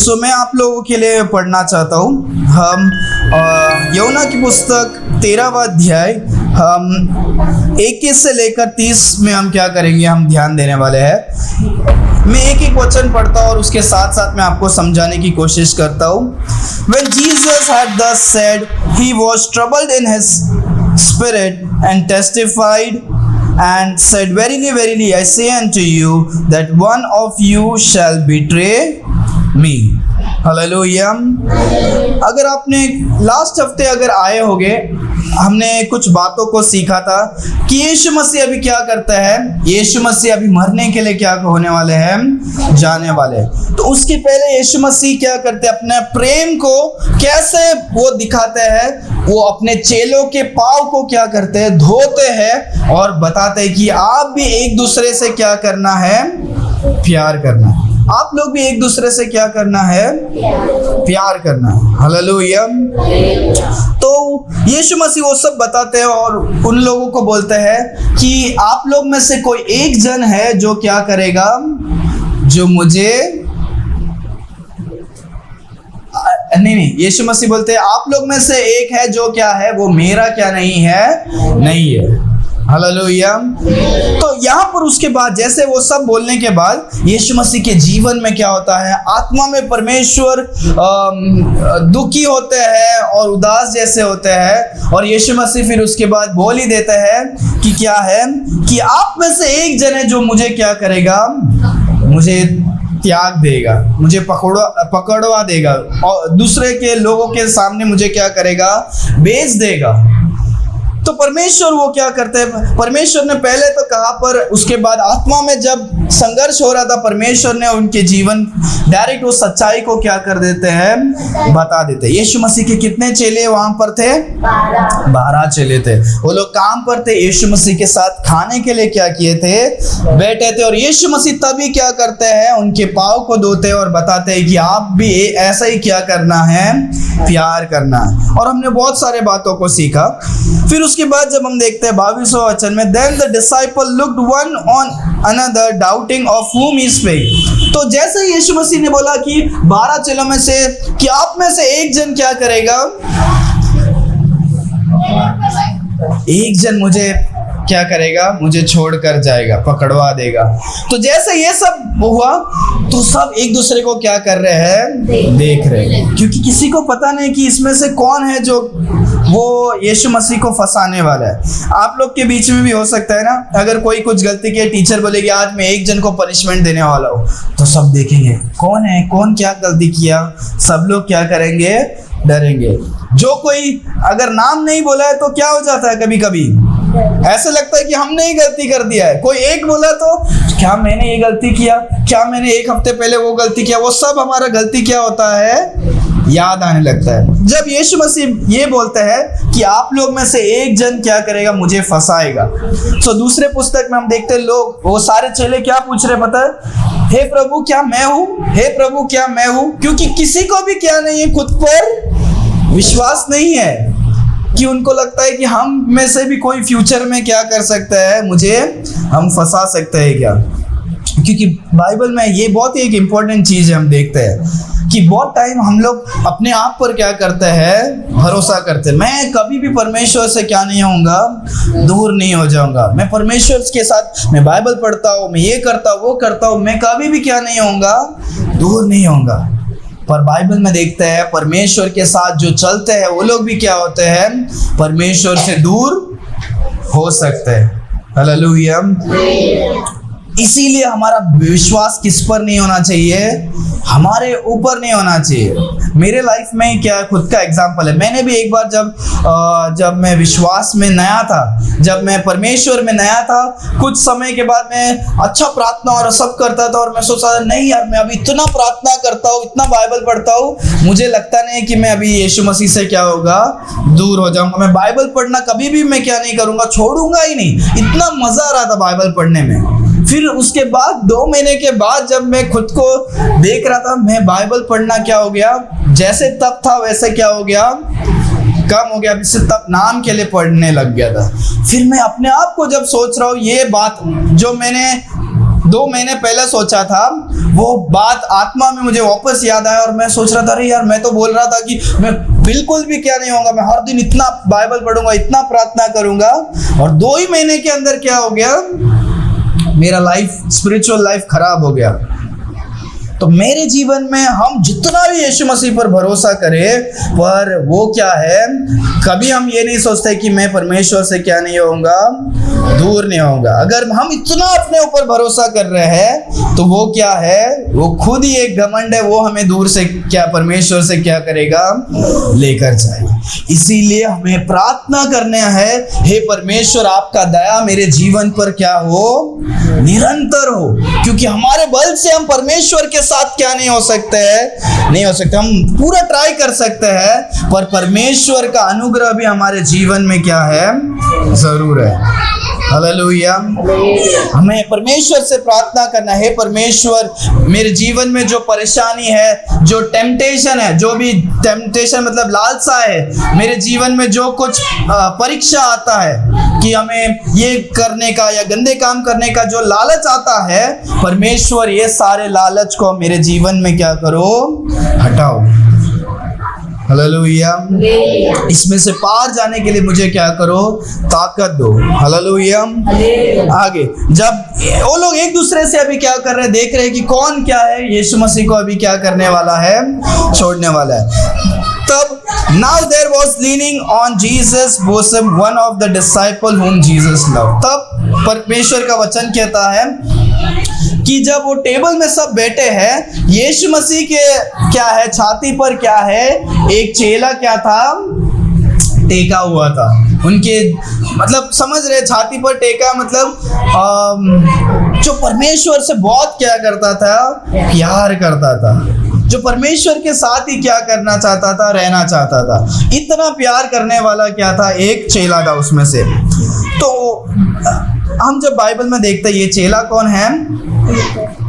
सो मैं आप लोगों के लिए पढ़ना चाहता हूँ। हम यूहन्ना की पुस्तक 13वां अध्याय हम 21 से लेकर 30 में हम क्या करेंगे, हम ध्यान देने वाले हैं। मैं एक एक वचन पढ़ता हूँ और उसके साथ साथ मैं आपको समझाने की कोशिश करता हूँ। When Jesus had thus said, he was troubled in his spirit and testified and said, Verily, verily, I say unto you that one of you shall betray me. Hallelujah. अगर आपने लास्ट हफ्ते अगर आए होगे, हमने कुछ बातों को सीखा था कि यीशु मसीह अभी क्या करता है। यीशु मसीह अभी मरने के लिए क्या होने वाले हैं, जाने वाले। तो उसके पहले यीशु मसीह क्या करते हैं, अपने प्रेम को कैसे वो दिखाते हैं। वो अपने चेलों के पाँव को क्या करते हैं, धोते हैं और बताते हैं कि आप भी एक दूसरे से क्या करना है, प्यार करना है। आप लोग भी एक दूसरे से क्या करना है, प्यार करना है। हालेलुया। तो यीशु मसीह वो सब बताते हैं और उन लोगों को बोलते हैं कि आप लोग में से कोई एक जन है जो क्या करेगा, जो मुझे नहीं, यीशु मसीह बोलते हैं आप लोग में से एक है जो क्या है, वो मेरा क्या नहीं है। हालेलुया। तो यहाँ पर उसके बाद जैसे वो सब बोलने के बाद यीशु मसीह के जीवन में क्या होता है, आत्मा में परमेश्वर दुखी होते हैं और उदास जैसे होते हैं। और यीशु मसीह फिर उसके बाद बोल ही देते हैं कि क्या है, कि आप में से एक जन है जो मुझे क्या करेगा, मुझे त्याग देगा, मुझे पकड़वा देगा और दूसरे के लोगों के सामने मुझे क्या करेगा, बेच देगा। तो परमेश्वर वो क्या करते हैं, परमेश्वर ने पहले तो कहा, पर उसके बाद आत्मा में जब संघर्ष हो रहा था, परमेश्वर ने उनके जीवन डायरेक्ट वो सच्चाई को क्या कर देते हैं, बता देते हैं। यीशु मसीह के कितने चेले वहां पर थे, 12 चेले थे। वो लोग काम पर थे, यीशु मसीह के साथ खाने के लिए क्या किए थे, बैठे थे। और यीशु मसीह तभी क्या करते हैं, उनके पाँव को धोते हैं और बताते हैं कि आप भी ऐसा ही क्या करना है, प्यार करना है। और हमने बहुत सारे बातों को सीखा। फिर उसके बाद जब हम देखते हैं 22वां वचन में, then the disciple looked one on another doubting of whom he spake। तो जैसे यीशु मसीह ने बोला कि 12 चेलों में से कि आप में से एक जन क्या करेगा, एक जन मुझे क्या करेगा, मुझे छोड़कर जाएगा, पकड़वा देगा। तो जैसे ये सब हुआ तो सब एक दूसरे को क्या कर रहे हैं, देख रहे हैं, क्योंकि किसी को पता नहीं कि इसमें से कौन है जो वो यीशु मसीह को फंसाने वाला है। आप लोग के बीच में भी हो सकता है ना, अगर कोई कुछ गलती किया, टीचर बोलेगी आज मैं एक जन को पनिशमेंट देने वाला हूँ, तो सब देखेंगे कौन है, कौन क्या गलती किया। सब लोग क्या करेंगे, डरेंगे। जो कोई अगर नाम नहीं बोला है तो क्या हो जाता है, कभी कभी ऐसा लगता है कि हमने ही गलती कर दिया है। कोई एक बोला तो क्या मैंने ये गलती किया, क्या मैंने एक हफ्ते पहले वो गलती किया, वो सब हमारा गलती क्या होता है, याद आने लगता है। जब यीशु मसीह ये बोलते हैं कि आप लोग में से एक जन क्या करेगा, मुझे फंसाएगा। तो दूसरे पुस्तक में हम देखते हैं लोग, वो सारे चेले क्या पूछ रहे पता है, हे प्रभु क्या मैं हूँ, हे प्रभु क्या मैं हूँ। क्योंकि किसी को भी क्या नहीं है, खुद पर विश्वास नहीं है, कि उनको लगता है कि हम में से भी कोई फ्यूचर में क्या कर सकता है, मुझे हम फंसा सकते हैं क्या। क्योंकि बाइबल में ये बहुत ही एक इम्पोर्टेंट चीज़ है, हम देखते हैं कि बहुत टाइम हम लोग अपने आप पर क्या करते हैं, भरोसा करते हैं। मैं कभी भी परमेश्वर से क्या नहीं होऊंगा, दूर नहीं हो जाऊंगा। मैं परमेश्वर के साथ मैं बाइबल पढ़ता हूँ, मैं ये करता हूँ, वो करता हूँ, मैं कभी भी क्या नहीं होऊंगा, दूर नहीं होऊंगा। पर बाइबल में देखते हैं परमेश्वर के साथ जो चलते हैं वो लोग भी क्या होते हैं, परमेश्वर से दूर हो सकते हैं। हालेलुया। इसीलिए हमारा विश्वास किस पर नहीं होना चाहिए, हमारे ऊपर नहीं होना चाहिए। मेरे लाइफ में क्या खुद का एग्जांपल है। मैंने भी एक बार जब मैं विश्वास में नया था, जब मैं परमेश्वर में नया था, कुछ समय के बाद मैं अच्छा प्रार्थना और सब करता था और मैं सोचा नहीं यार, मैं अभी इतना प्रार्थना करता हूँ, इतना बाइबल पढ़ता हूँ, मुझे लगता नहीं कि मैं अभी यीशु मसीह से क्या होगा, दूर हो जाऊंगा। मैं बाइबल पढ़ना कभी भी मैं क्या नहीं करूँगा, छोड़ूंगा ही नहीं। इतना मजा आ रहा था बाइबल पढ़ने में। फिर उसके बाद 2 महीने के बाद जब मैं खुद को देख रहा था, मैं बाइबल पढ़ना क्या हो गया, जैसे तब था वैसे क्या हो गया, कम हो गया। इससे तब नाम के लिए पढ़ने लग गया था। फिर मैं अपने आप को जब सोच रहा हूँ, ये बात जो मैंने 2 महीने पहले सोचा था वो बात आत्मा में मुझे वापस याद आया और मैं सोच रहा था, अरे यार मैं तो बोल रहा था कि मैं बिल्कुल भी क्या नहीं होगा, मैं हर दिन इतना बाइबल पढ़ूंगा, इतना प्रार्थना करूंगा, और 2 ही महीने के अंदर क्या हो गया, मेरा लाइफ, स्पिरिचुअल लाइफ खराब हो गया। तो मेरे जीवन में हम जितना भी यीशु मसीह पर भरोसा करें, पर वो क्या है, कभी हम ये नहीं सोचते कि मैं परमेश्वर से क्या नहीं होऊंगा, दूर नहीं होऊंगा। अगर हम इतना अपने ऊपर भरोसा कर रहे हैं तो वो क्या है, वो खुद ही एक घमंड है, वो हमें दूर से क्या, परमेश्वर से क्या करेगा, लेकर जाएगा। इसीलिए हमें प्रार्थना करना है, हे परमेश्वर आपका दया मेरे जीवन पर क्या हो, निरंतर हो, क्योंकि हमारे बल से हम परमेश्वर के साथ क्या नहीं हो सकते हैं, नहीं हो सकते। हम पूरा ट्राई कर सकते हैं, पर परमेश्वर का अनुग्रह भी हमारे जीवन में क्या है, जरूर है। हालेलुया। हमें परमेश्वर से प्रार्थना करना है, परमेश्वर मेरे जीवन में जो परेशानी है, जो टेम्पटेशन है, जो भी टेम्पटेशन मतलब लालसा है, मेरे जीवन में जो कुछ परीक्षा आता है कि हमें ये करने का या गंदे काम करने का जो लालच आता है, परमेश्वर ये सारे लालच को मेरे जीवन में क्या करो, हटाओ। हालेलुया। इसमें से पार जाने के लिए मुझे क्या करो, ताकत दो। हालेलुया। आगे जब वो लोग एक दूसरे से अभी क्या कर रहे हैं, देख रहे हैं कि कौन क्या है, यीशु मसीह को अभी क्या करने वाला है, छोड़ने वाला है। तब now there was leaning on Jesus bosom one of the disciple whom Jesus loved। तब परमेश्वर का वचन कहता है कि जब वो टेबल में सब बैठे हैं, यीशु मसीह के क्या है, छाती पर क्या है, एक चेला क्या था, टेका हुआ था। उनके मतलब समझ रहे, छाती पर टेका मतलब जो परमेश्वर से बहुत क्या करता था, प्यार करता था, जो परमेश्वर के साथ ही क्या करना चाहता था, रहना चाहता था। इतना प्यार करने वाला क्या था, एक चेला था उसमें से। तो हम जब बाइबल में देखते हैं, ये चेला कौन है,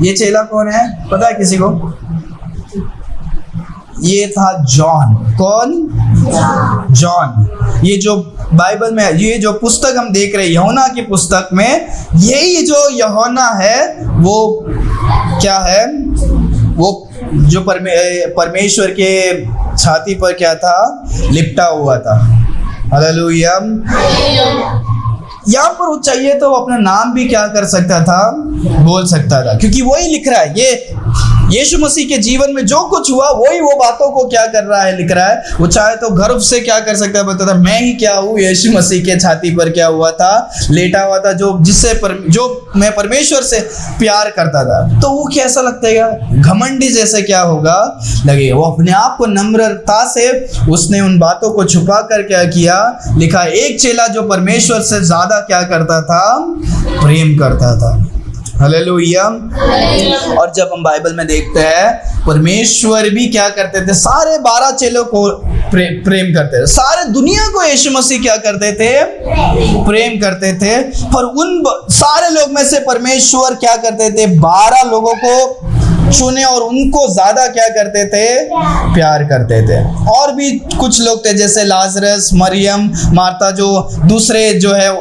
ये चेला कौन है, पता है किसी को? ये था जॉन। कौन? जॉन। ये जो बाइबल में, ये जो पुस्तक हम देख रहे हैं, यूहन्ना की पुस्तक में, यही जो यूहन्ना है, वो क्या है, वो जो परमेश्वर के छाती पर क्या था, लिपटा हुआ था। हालेलुया। यहाँ पर वो चाहिए तो अपना नाम भी क्या कर सकता था, बोल सकता था, क्योंकि वही लिख रहा है। ये यीशु मसीह के जीवन में जो कुछ हुआ, वही वो बातों को क्या कर रहा है, लिख रहा है। वो चाहे तो गर्व से क्या कर सकता है, बताता मैं ही क्या हूँ, यीशु मसीह के छाती पर क्या हुआ था, लेटा हुआ था, जो जो मैं परमेश्वर से प्यार करता था। तो वो कैसा लगता है, घमंडी जैसे क्या होगा, लगे। वो अपने आप को नम्रता से उसने उन बातों को छुपा कर क्या किया, लिखा, एक चेला जो परमेश्वर से ज्यादा क्या करता था, प्रेम करता था। हालेलुया। और जब हम बाइबल में देखते हैं, परमेश्वर भी क्या करते थे, सारे 12 चेलों को प्रेम करते थे, सारे दुनिया को यीशु मसीह क्या करते थे, प्रेम करते थे। पर उन सारे लोग में से परमेश्वर क्या करते थे, 12 लोगों को चुने और उनको ज्यादा क्या करते थे, प्यार करते थे। और भी कुछ लोग थे, जैसे लाजरस, मरियम, मार्था, जो दूसरे जो है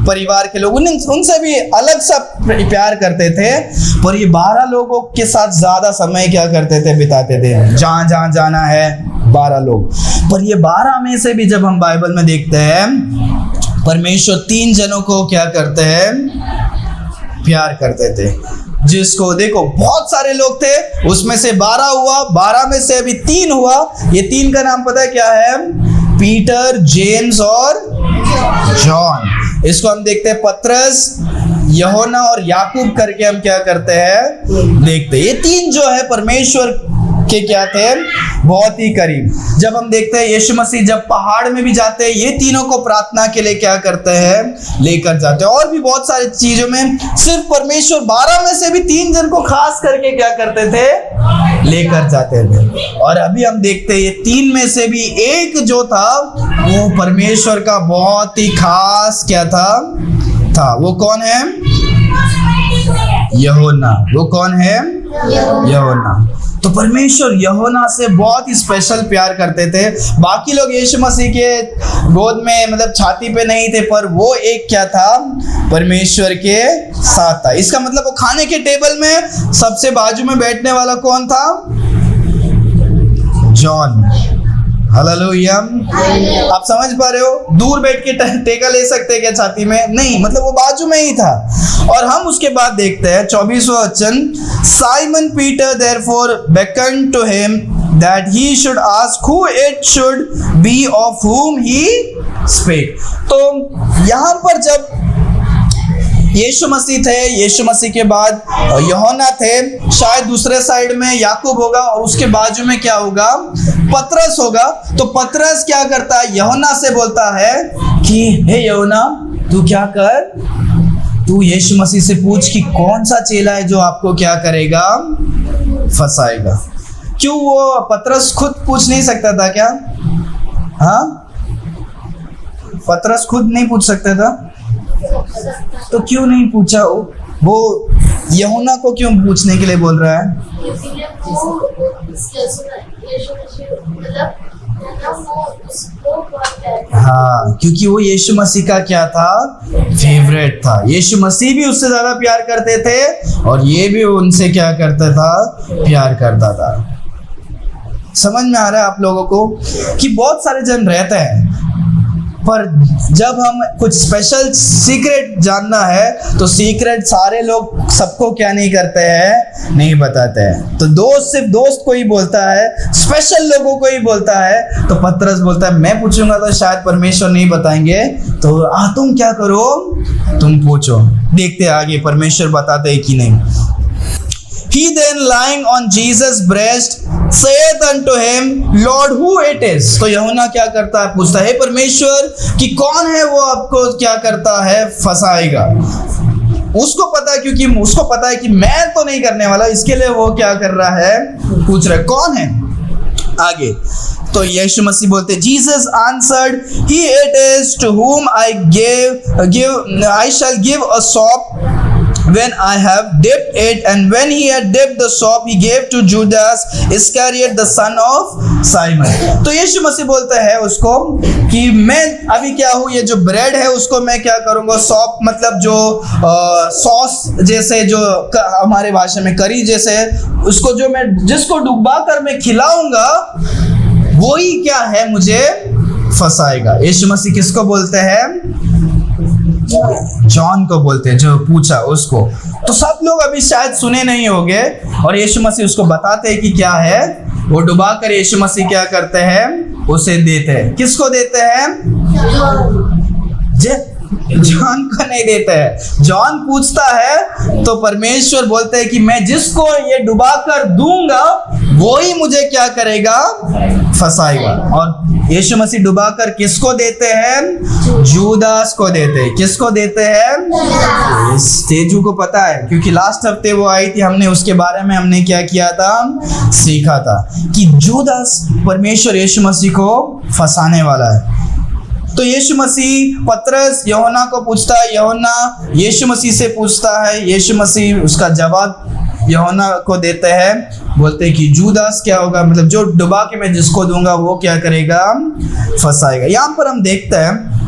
परिवार के लोग, उनसे भी अलग सा प्यार करते थे। पर ये 12 लोगों के साथ ज्यादा समय क्या करते थे, बिताते थे। जहां जहां जाना है 12 लोग। पर ये 12 में से भी जब हम बाइबल में देखते हैं, परमेश्वर 3 जनों को क्या करते हैं, प्यार करते थे। जिसको देखो, बहुत सारे लोग थे, उसमें से 12 हुआ, 12 में से अभी 3 हुआ। ये 3 का नाम पता है क्या है, पीटर, जेम्स और जॉन। इसको हम देखते हैं पतरस, यूहन्ना और याकूब करके हम क्या करते हैं, देखते हैं। ये 3 जो है परमेश्वर के क्या थे, बहुत ही करीब। जब हम देखते हैं यीशु मसीह जब पहाड़ में भी जाते हैं, ये तीनों को प्रार्थना के लिए क्या करते हैं, लेकर जाते हैं। और भी बहुत सारी चीजों में सिर्फ परमेश्वर 12 में से भी 3 जन को खास करके क्या करते थे, लेकर जाते थे। और अभी हम देखते हैं ये 3 में से भी एक जो था, वो परमेश्वर का बहुत ही खास क्या था। वो कौन है, यूहन्ना। वो कौन है, यूहन्ना। तो परमेश्वर यूहन्ना से बहुत ही स्पेशल प्यार करते थे। बाकी लोग यीशु मसीह के गोद में मतलब छाती पे नहीं थे, पर वो एक क्या था, परमेश्वर के साथ था। इसका मतलब वो खाने के टेबल में सबसे बाजू में बैठने वाला कौन था? जॉन। हालेलुया। आप समझ पा रहे हो? दूर बैठ के टेका ले सकते हैं क्या छाती में? नहीं, मतलब वो बाजू में ही था। और हम उसके बाद देखते हैं 24वां वचन, Simon Peter therefore beckoned to him that he should ask who it should be of whom he spake। तो यहाँ पर जब यीशु मसीह थे, यीशु मसीह के बाद यूहन्ना थे, शायद दूसरे साइड में याकूब होगा और उसके बाजू में क्या होगा? पतरस होगा। तो पतरस क्या करता है? यूहन्ना से बोलता है कि हे यूहन्ना, तू क्या कर, तू यीशु मसीह से पूछ कि कौन सा चेला है जो आपको क्या करेगा? फंसाएगा। क्यों वो पतरस खुद पूछ नहीं सकता था क्या? हाँ, पतरस खुद नहीं पूछ सकता था? तो क्यों नहीं पूछा? वो यूहन्ना को क्यों पूछने के लिए बोल रहा है? हाँ, क्योंकि वो यीशु मसीह का क्या था? फेवरेट था। यीशु मसीह भी उससे ज्यादा प्यार करते थे और ये भी उनसे क्या करता था? प्यार करता था। समझ में आ रहा है आप लोगों को कि बहुत सारे जन रहते हैं, पर जब हम कुछ स्पेशल सीक्रेट जानना है तो सीक्रेट सारे लोग सबको क्या नहीं करते हैं? नहीं बताते हैं। तो दोस्त सिर्फ दोस्त को ही बोलता है, स्पेशल लोगों को ही बोलता है। तो पतरस बोलता है मैं पूछूंगा तो शायद परमेश्वर नहीं बताएंगे, तो तुम क्या करो, तुम पूछो, देखते आगे परमेश्वर बताते हैं कि नहीं। He then lying on Jesus' breast saith unto him, Lord, who it is? तो यूहन्ना क्या करता है? पूछता है परमेश्वर कि कौन है वो आपको क्या करता है? फंसाएगा। उसको पता है, क्योंकि उसको पता है कि मैं तो नहीं करने वाला, इसके लिए वो क्या कर रहा है? पूछ रहा है कौन है। आगे तो यीशु मसीह बोलते, Jesus answered, He it is to whom I shall give a sop when I have dipped it, and when he had dipped the sop, he gave to Judas Iscariot the son of Simon। तो यीशु मसीह बोलता है उसको कि मैं अभी क्या हूँ, ये जो ब्रेड है उसको मैं क्या करूँगा? सॉप मतलब जो सॉस जैसे, जो हमारे भाषा में करी जैसे, उसको जो मैं जिसको डुबा कर मैं खिलाऊंगा वही क्या है? मुझे फंसाएगा। यीशु मसीह किसको बोलते हैं? जॉन को बोलते हैं, जो पूछा उसको। तो सब लोग अभी शायद सुने नहीं होंगे और यीशु मसीह उसको बताते हैं कि क्या है। वो डुबा कर यीशु मसीह क्या करते हैं? उसे देते हैं। किसको देते हैं? जॉन को नहीं देते हैं। जॉन पूछता है तो परमेश्वर बोलते हैं कि मैं जिसको ये डुबा कर दूंगा वो ही मुझे क्या करेगा? फंसाएगा। और यीशु मसीह डुबा कर किसको देते हैं? जूदास को देते हैं। किसको देते हैं? तेजू को पता है, क्योंकि लास्ट हफ्ते वो आई थी, हमने उसके बारे में हमने क्या किया था? सीखा था कि जूदास परमेश्वर यीशु मसीह को फंसाने वाला है। तो यीशु मसीह पतरस यूहन्ना को पूछता है, यूहन्ना यीशु मसीह से पूछता है, यीशु मसीह उसका जवाब यूहन्ना को देते हैं। बोलते हैं कि जूदास क्या होगा? मतलब जो डुबा के मैं जिसको दूंगा वो क्या करेगा? फंसाएगा। यहाँ पर हम देखते हैं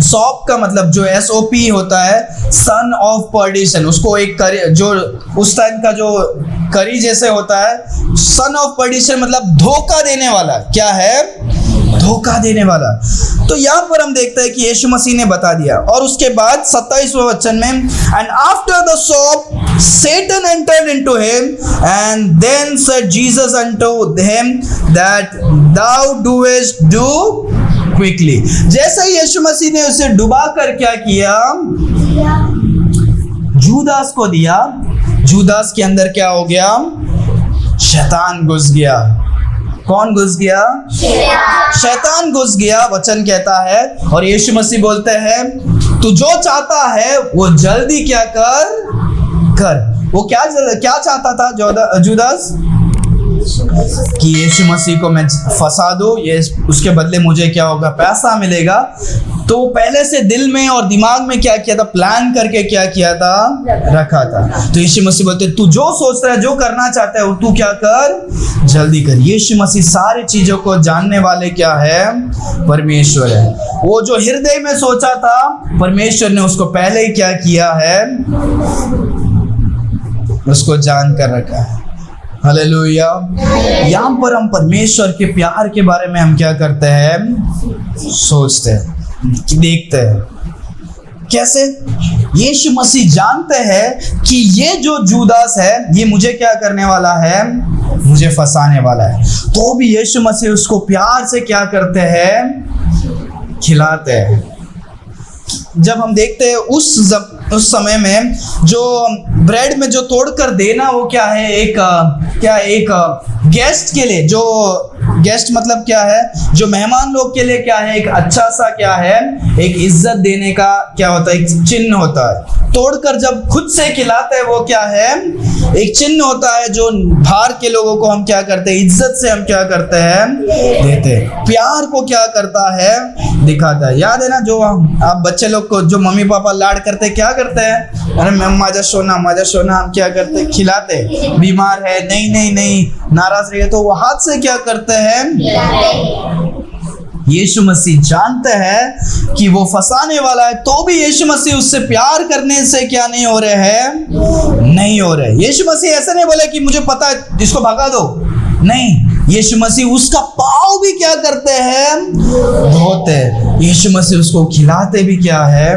सॉप का मतलब जो SOP होता है, सन ऑफ पर्डिशन। उसको एक करी, जो उस टाइम का जो करी जैसे होता है, सन ऑफ पर्डिशन मतलब धोखा देने वाला। क्या है? धोखा देने वाला। तो यहाँ पर हम देखते हैं कि यीशु मसीह ने बता दिया। और उसके बाद 27वें वचन में, and after the shop Satan entered into him, and then said Jesus unto him that thou doest do quickly। जैसे ही यीशु मसीह ने उसे डुबा कर क्या किया? जूदास को दिया। जूदास के अंदर क्या हो गया? शैतान घुस गया। कौन घुस गया? शैतान घुस गया, वचन कहता है। और यीशु मसीह बोलते हैं तू जो चाहता है वो जल्दी क्या कर। वो क्या चाहता था जूदास? कि यीशु मसीह को मैं फंसा दूं, ये उसके बदले मुझे क्या होगा, पैसा मिलेगा। तो पहले से दिल में और दिमाग में क्या किया था, प्लान करके क्या किया था, रखा था। तो यीशु मसीह बोलते तू जो सोच रहा है, जो करना चाहता है तू क्या कर, जल्दी कर। यीशु मसीह सारी चीजों को जानने वाले क्या है, परमेश्वर है। वो जो हृदय में सोचा था, परमेश्वर ने उसको पहले ही क्या किया है, उसको जान कर रखा है। हालेलुया। यहाँ पर हम परमेश्वर के प्यार के बारे में हम क्या करते हैं, सोचते हैं, देखते हैं। कैसे? यीशु मसीह जानते हैं कि ये जो जूदास है, ये मुझे क्या करने वाला है, मुझे फंसाने वाला है। तो भी यीशु मसीह उसको प्यार से क्या करते हैं, खिलाते हैं। जब हम देखते हैं उस समय में जो ब्रेड में जो तोड़कर देना, वो क्या है, एक गेस्ट के लिए, जो गेस्ट मतलब क्या है, जो मेहमान लोग के लिए क्या है, एक अच्छा सा क्या है, एक इज्जत देने का क्या होता है, एक चिन्ह होता है। तोड़कर जब खुद से खिलाते हैं, वो क्या है, एक चिन्ह होता है जो बाहर के लोगों को हम क्या करते हैं, इज्जत से हम क्या करते हैं, देते हैं। प्यार को क्या करता है, दिखाता है। याद है ना, जो आप बच्चे लोग को जो मम्मी पापा लाड करते हैं, क्या करते हैं, अरे माजा सोना हम क्या करते हैं, खिलाते हैं। बीमार है, नहीं, नाराज रहे तो वो हाथ से क्या करते हैं, यीशु मसीह जानते हैं कि वो फंसाने वाला है, तो भी यीशु मसीह उससे प्यार करने से क्या नहीं हो रहे हैं, नहीं हो रहे। यीशु मसीह ऐसा नहीं बोले कि मुझे पता है इसको भगा दो, नहीं। यीशु मसीह उसका पाँव भी क्या करते हैं, धोते हैं। यीशु मसीह उसको खिलाते भी क्या है।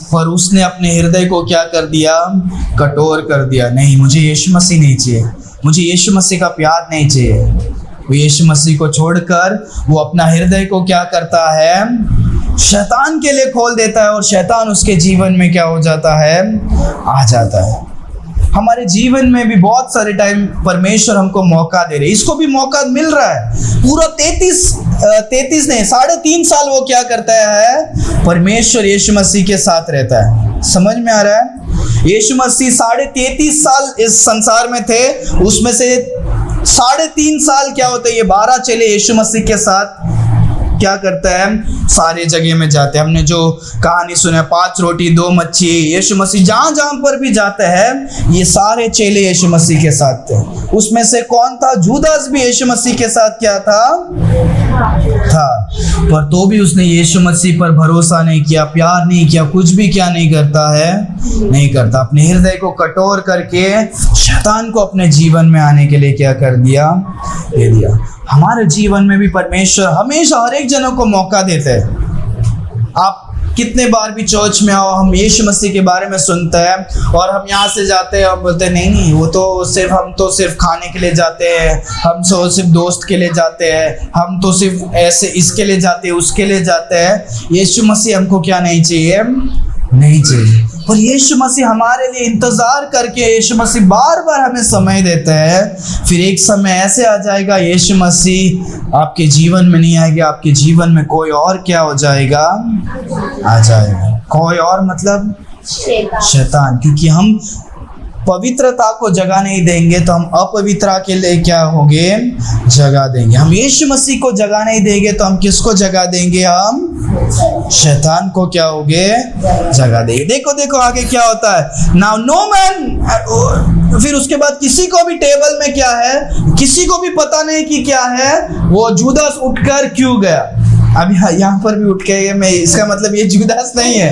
पर उसने अपने हृदय को क्या कर दिया, कठोर कर दिया। नहीं, मुझे यीशु मसीह नहीं चाहिए, मुझे यीशु मसीह का प्यार नहीं चाहिए। वो यीशु मसीह को छोड़कर वो अपना हृदय को क्या करता है, शैतान के लिए खोल देता है, और शैतान उसके जीवन में क्या हो जाता है, आ जाता है। हमारे जीवन में भी बहुत सारे टाइम परमेश्वर हमको मौका दे रहे, इसको भी मौका मिल रहा है। पूरा 33 नहीं 3.5 साल वो क्या करता है, परमेश्वर यीशु मसीह के साथ रहता है। समझ में आ रहा है? यीशु मसीह 33.5 साल इस संसार में थे, उसमें से 3.5 साल क्या होते हैं, ये 12 चेले यीशु मसीह के साथ क्या करता है, सारे जगह में जाते हैं। हमने जो कहानी सुना, 5 रोटी 2 मच्छी, यीशु मसीह जहां जहां पर भी जाते हैं, ये सारे चेले यीशु मसीह के साथ थे। उसमें से कौन था, जूदास भी यीशु मसीह के साथ क्या था, पर तो भी उसने यीशु मसीह पर भरोसा नहीं किया, प्यार नहीं किया, कुछ भी क्या नहीं करता है, नहीं करता। अपने हृदय को कठोर करके शैतान को अपने जीवन में आने के लिए क्या कर दिया, दे दिया। हमारे जीवन में भी परमेश्वर हमेशा हर एक जनों को मौका देते हैं। आप कितने बार भी चर्च में आओ, हम यीशु मसीह के बारे में सुनते हैं, और हम यहाँ से जाते हैं और बोलते हैं नहीं, वो तो हम तो सिर्फ खाने के लिए जाते हैं, हम तो सिर्फ दोस्त के लिए जाते हैं, हम तो सिर्फ ऐसे इसके लिए जाते हैं, उसके लिए जाते हैं। यीशु मसीह हमको क्या नहीं चाहिए, नहीं चाहिए। पर यीशु मसीह हमारे लिए इंतजार करके, यीशु मसीह बार बार हमें समय देते हैं। फिर एक समय ऐसे आ जाएगा, यीशु मसीह आपके जीवन में नहीं आएगा, आपके जीवन में कोई और क्या हो जाएगा, आ जाएगा। कोई और मतलब शैतान। क्योंकि हम पवित्रता को जगह नहीं देंगे तो हम अपवित्रता के लिए क्या होंगे, जगह देंगे। हम यीशु मसीह को जगह नहीं देंगे तो हम किसको जगह देंगे, हम शैतान को क्या होंगे, जगह देंगे। देखो आगे क्या होता है, नाउ नो मैन। फिर उसके बाद किसी को भी टेबल में क्या है, किसी को भी पता नहीं कि क्या है, वो जूदास उठकर क्यों गया। अभी यहाँ पर भी उठ के, मैं इसका मतलब ये जूदास नहीं है,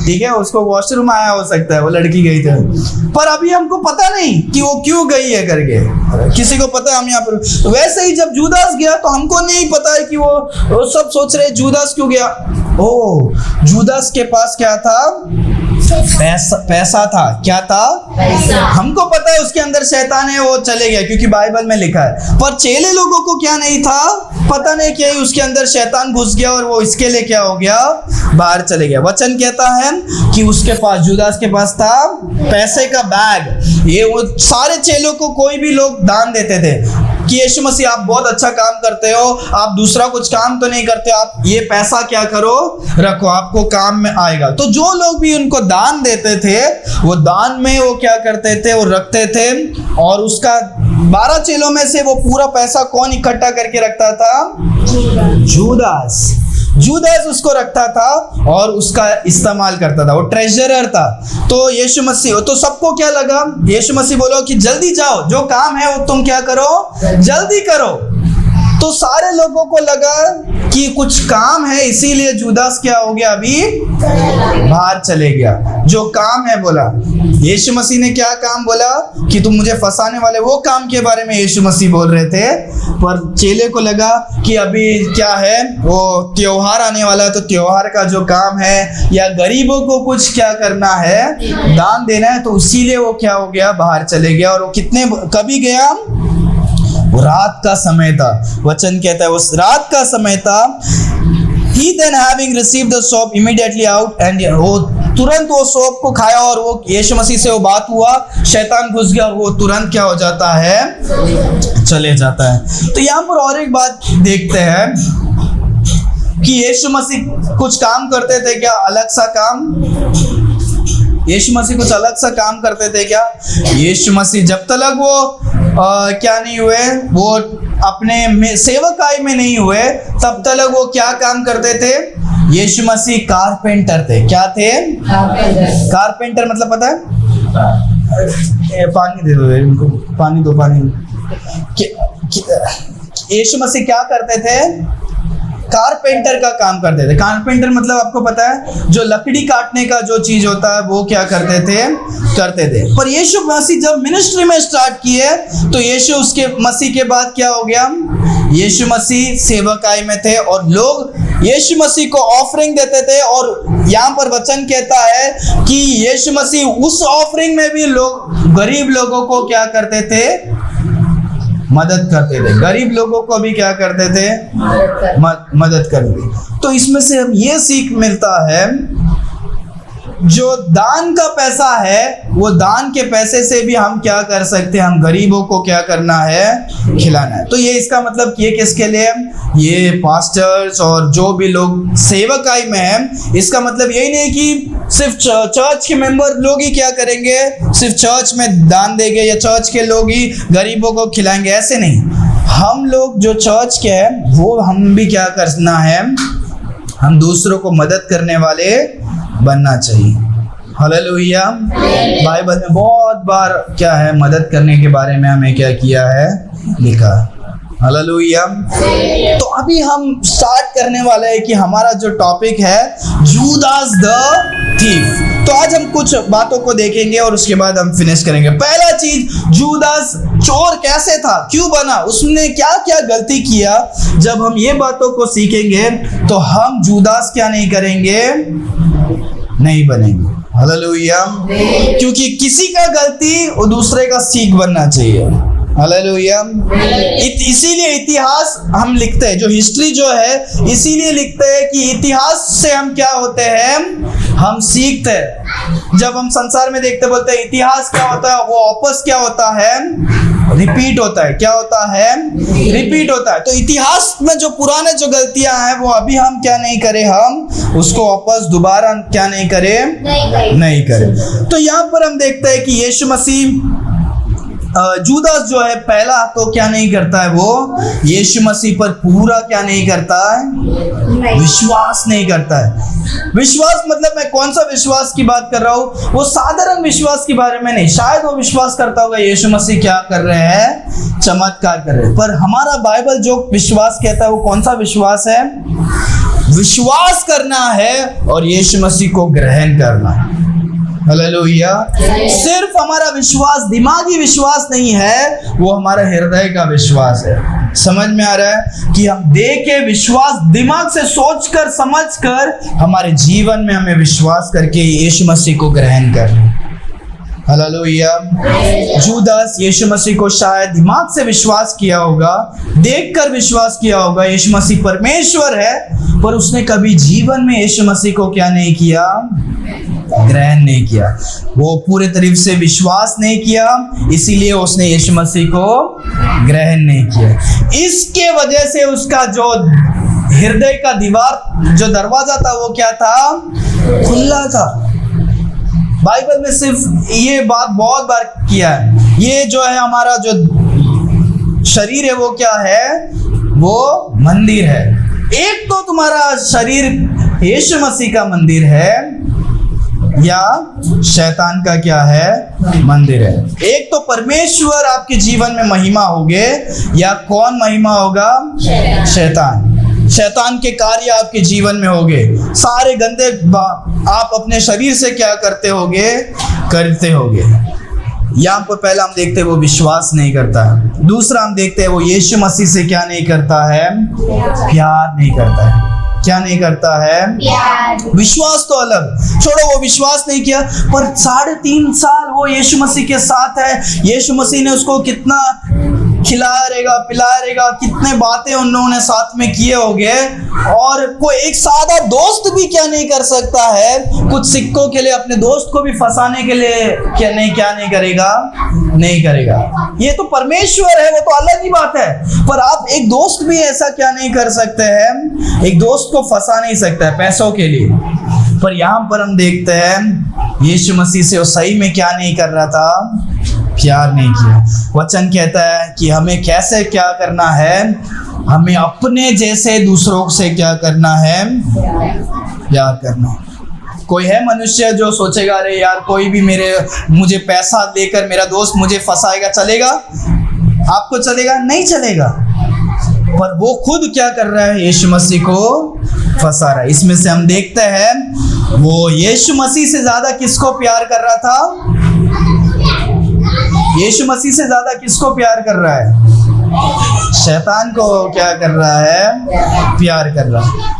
ठीक है, उसको वॉशरूम आया हो सकता है, वो लड़की गई थी, पर अभी हमको पता नहीं कि वो क्यों गई है करके। किसी को पता है, हम यहाँ पर वैसे ही जब जूदास गया तो हमको नहीं पता है कि वो सब सोच रहे जूदास क्यों गया। ओ, जूदास के पास क्या था, पैसा था। क्या था, पैसा। हमको पता है उसके अंदर शैतान है, वो चले गया क्योंकि बाइबल में लिखा है। पर चेले लोगों को क्या नहीं था, पता नहीं क्या उसके अंदर शैतान घुस गया और वो इसके लिए क्या हो गया, बाहर चले गया। वचन कहता है कि उसके पास, जूदास के पास था पैसे का बैग। ये वो सारे चेलों को कोई भी लोग दान देते थे। कि यीशु मसीह आप बहुत अच्छा काम करते हो, आप दूसरा कुछ काम तो नहीं करते, आप ये पैसा क्या करो, रखो, आपको काम में आएगा। तो जो लोग भी उनको दान देते थे, वो दान में वो क्या करते थे, वो रखते थे। और उसका 12 चेलों में से वो पूरा पैसा कौन इकट्ठा करके रखता था? जूदास। जूदास उसको रखता था और उसका इस्तेमाल करता था, वो ट्रेजरर था। तो यीशु मसीह, तो सबको क्या लगा, यीशु मसीह बोलो कि जल्दी जाओ, जो काम है वो तुम क्या करो, जल्दी करो। तो सारे लोगों को लगा कि कुछ काम है, इसीलिए जूदास क्या हो गया, अभी बाहर चले गया। जो काम है बोला, यीशु मसीह ने क्या काम बोला कि तुम मुझे फंसाने वाले, वो काम के बारे में यीशु मसीह बोल रहे थे। पर चेले को लगा कि अभी क्या है, वो त्योहार आने वाला है, तो त्योहार का जो काम है या गरीबों को कुछ क्या करना है, दान देना है, तो इसीलिए वो क्या हो गया, बाहर चले गया। और वो कभी गया, वो रात का समय था। वचन कहता है वो रात का समय था। He then having received the soap immediately out, and वो तुरंत वो सोप को खाया और वो यीशु मसीह से वो बात हुआ, शैतान घुस गया और वो तुरंत क्या हो जाता है, चले जाता है। तो यहाँ पर और एक बात देखते हैं कि यीशु मसीह कुछ काम करते थे क्या, अलग सा काम? यीशु मसीह कुछ अलग सा काम करते थे क्या? यीशु मसीह जब तक वो क्या नहीं हुए, वो अपने सेवकाई में नहीं हुए, तब तक वो क्या काम करते थे? यीशु मसीह कारपेंटर थे। क्या थे? कारपेंटर मतलब पता है? पानी दे दो इनको, पानी दो, पानी। यीशु मसीह क्या करते थे? कारपेंटर का काम करते थे। कारपेंटर मतलब आपको पता है, जो लकड़ी काटने का जो चीज होता है वो क्या करते थे। पर यीशु मसीह जब मिनिस्ट्री में स्टार्ट किए, तो यीशु उसके मसीह के बाद क्या हो गया, यीशु मसीह सेवकाई में थे और लोग यीशु मसीह को ऑफरिंग देते थे। और यहाँ पर वचन कहता है कि यीशु मसीह उस ऑफरिंग में भी लोग, गरीब लोगों को क्या करते थे, मदद करते थे। गरीब लोगों को भी क्या करते थे, मदद करते थे। तो इसमें से हम ये सीख मिलता है, जो दान का पैसा है, वो दान के पैसे से भी हम क्या कर सकते हैं, हम गरीबों को क्या करना है, खिलाना है। तो ये इसका मतलब ये किसके लिए, ये पास्टर्स और जो भी लोग सेवकाई में हैं, इसका मतलब यही नहीं कि सिर्फ चर्च के मेंबर लोग ही क्या करेंगे, सिर्फ चर्च में दान देंगे या चर्च के लोग ही गरीबों को खिलाएंगे, ऐसे नहीं। हम लोग जो चर्च के हैं, वो हम भी क्या करना है, हम दूसरों को मदद करने वाले बनना चाहिए। हालेलुया। बाइबल में बहुत बार क्या है, मदद करने के बारे में हमें क्या किया है, लिखा। हालेलुया। तो अभी हम स्टार्ट करने वाले हैं कि हमारा जो टॉपिक है, जूदास द थीफ। तो आज हम कुछ बातों को देखेंगे और उसके बाद हम फिनिश करेंगे। पहला चीज, जूदास चोर कैसे था, क्यों बना, उसने क्या क्या गलती किया। जब हम ये बातों को सीखेंगे तो हम जूदास क्या नहीं करेंगे, नहीं बनेंगे। हालेलुया। क्योंकि किसी का गलती और दूसरे का सीख बनना चाहिए। हालेलुया। इसीलिए इतिहास हम लिखते हैं, जो हिस्ट्री जो है इसीलिए लिखते हैं कि इतिहास से हम क्या होते हैं, हम सीखते हैं। जब हम संसार में देखते बोलते हैं इतिहास क्या होता है, वो वापस क्या होता है, रिपीट होता है। क्या होता है, रिपीट होता है। तो इतिहास में जो पुराने जो गलतियां हैं, वो अभी हम क्या नहीं करें, हम उसको वापस दोबारा क्या नहीं करें, नहीं करें। तो यहाँ पर हम देखते हैं कि यीशु मसीह, जूदास जो है पहला तो क्या नहीं करता है, वो यीशु मसीह पर पूरा क्या नहीं करता है, विश्वास नहीं करता है। विश्वास मतलब मैं कौन सा विश्वास की बात कर रहा हूँ, वो साधारण विश्वास के बारे में नहीं। शायद वो विश्वास करता होगा यीशु मसीह क्या कर रहे हैं, चमत्कार कर रहे हैं, पर हमारा बाइबल जो विश्वास कहता है वो कौन सा विश्वास है, विश्वास करना है और यीशु मसीह को ग्रहण करना। हालेलुया। सिर्फ हमारा विश्वास दिमागी विश्वास नहीं है, वो हमारा हृदय का विश्वास है। समझ में आ रहा है कि हम देख के विश्वास, दिमाग से सोचकर समझकर हमारे जीवन में हमें विश्वास करके यीशु मसीह को ग्रहण कर। हालेलुया। जूदास यीशु मसीह को शायद दिमाग से विश्वास किया होगा, देखकर विश्वास किया होगा यीशु मसीह परमेश्वर है, पर उसने कभी जीवन में यीशु मसीह को क्या नहीं किया, ग्रहण नहीं किया, वो पूरे तरीके से विश्वास नहीं किया, इसीलिए उसने यीशु मसीह को ग्रहण नहीं किया। इसके वजह से उसका जो हृदय का दीवार, जो दरवाजा था, वो क्या था? खुला था। बाइबल में सिर्फ ये बात बहुत बार किया है। ये जो है हमारा जो शरीर है वो क्या है? वो मंदिर है। एक तो तुम्हारा शरीर यीशु मसीह का मंदिर है या शैतान का क्या है? मंदिर है। एक तो परमेश्वर आपके जीवन में महिमा होगे या कौन महिमा होगा? शैतान। शैतान के कार्य आपके जीवन में होगे, सारे गंदे आप अपने शरीर से क्या करते होगे। यहाँ पर पहला हम देखते हैं वो विश्वास नहीं करता है। दूसरा हम देखते हैं वो यीशु मसीह से क्या नहीं करता है? प्यार नहीं करता है। क्या नहीं करता है? विश्वास तो अलग छोड़ो, वो विश्वास नहीं किया, पर 3.5 साल वो यीशु मसीह के साथ है। यीशु मसीह ने उसको कितना खिलाएगा पिलाएगा, कितने बातें उन लोगों ने साथ में किए होंगे, और कोई एक सादा दोस्त भी क्या नहीं कर सकता है? कुछ सिक्कों के लिए अपने दोस्त को भी फंसाने के लिए क्या नहीं करेगा? नहीं करेगा। ये तो परमेश्वर है, वो तो अलग ही बात है, पर आप एक दोस्त भी ऐसा क्या नहीं कर सकते हैं? एक दोस्त को फंसा नहीं सकता है पैसों के लिए। पर यहाँ पर हम देखते हैं यीशु मसीह से वो सही में क्या नहीं कर रहा था? प्यार नहीं किया। वचन कहता है कि हमें कैसे क्या करना है? हमें अपने जैसे दूसरों से क्या करना है? प्यार करना। कोई है मनुष्य जो सोचेगा अरे यार कोई भी मुझे पैसा देकर मेरा दोस्त मुझे फंसाएगा, चलेगा? आपको चलेगा? नहीं चलेगा। पर वो खुद क्या कर रहा है? यीशु मसीह को फंसा रहा है। इसमें से हम देखते हैं वो यीशु मसीह से ज्यादा किसको प्यार कर रहा था? यीशु मसीह से ज्यादा किसको प्यार कर रहा है? शैतान को क्या कर रहा है? प्यार कर रहा है।